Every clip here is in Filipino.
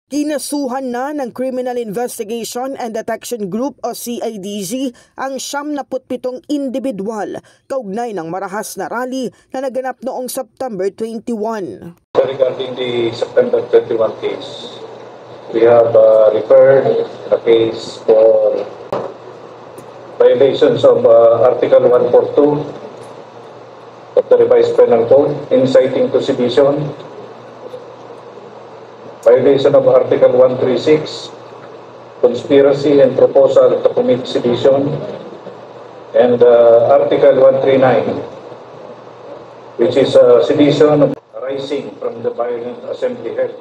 Kinasuhan na ng Criminal Investigation and Detection Group o CIDG ang 77 individual kaugnay ng marahas na rally na naganap noong September 21. Regarding the September 21 case, we have referred the case for violations of Article 142 of the Revised Penal Code, inciting to sedition, violation of Article 136, conspiracy and proposal to commit sedition, and Article 139, which is sedition arising from the violent assembly held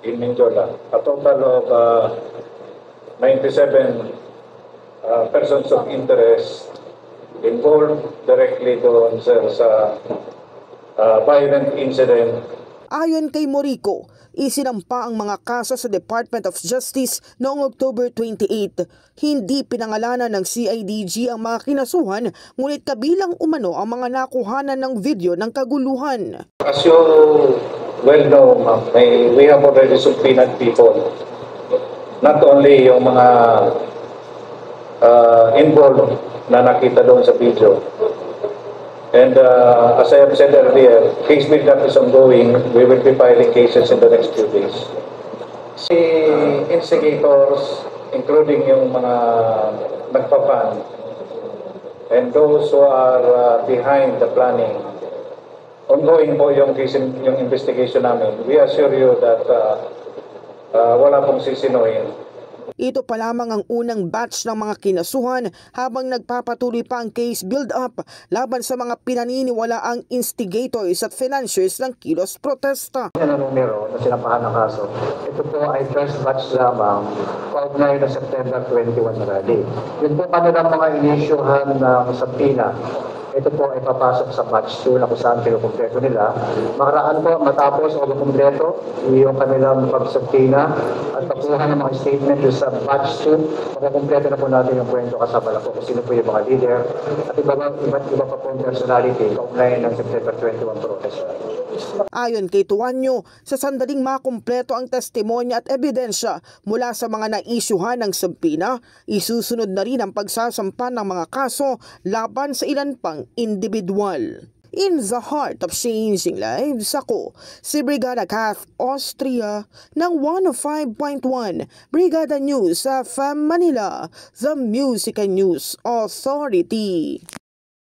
in Mindiola. A total of 97 persons of interest involved directly doon sa violent incident. Ayon kay Morico, isinampa ang mga kaso sa Department of Justice noong October 28. Hindi pinangalanan ng CIDG ang mga kinasuhan, ngunit kabilang umano ang mga nakuhanan ng video ng kaguluhan. As you well know, we have already subpoenaed people. Not only yung mga involved na nakita doon sa video. And as I have said earlier, case build-up is ongoing. We will be filing cases in the next few days. The instigators, including yung mga nagpa-plan, and those who are behind the planning, ongoing po yung investigation namin. We assure you that wala pong sisinuhin. Ito pa lamang ang unang batch ng mga kinasuhan habang nagpapatuloy pa ang case build-up laban sa mga pinaniniwalaang instigators at financiers ng kilos protesta. Ang numero na sinampahan ng kaso, ito po ay first batch lamang kaugnay na September 21 rally. Yun po kanilang mga inisyuhan ng subpoena. Ito po ay papasok sa batch 2 na kung saan kinukumpleto nila. Makaraan po matapos o kumpleto yung kanilang pag-subpoena at pagkuha ng mga statement sa batch 2, makukumpleto na po natin yung kwento kasama na po kung sino po yung mga leader at iba't iba pa po yung personality kaugnay ng September 21 protest. Ayon kay Tuanyo, sa sandaling makumpleto ang testimonya at ebidensya mula sa mga naisyuhan ng subpoena, isusunod na rin ang pagsasampa ng mga kaso laban sa ilan pang individual. In the heart of changing lives, ako si Brigada Kath Austria ng 105.1 Brigada News sa FM Manila, the Music and News Authority.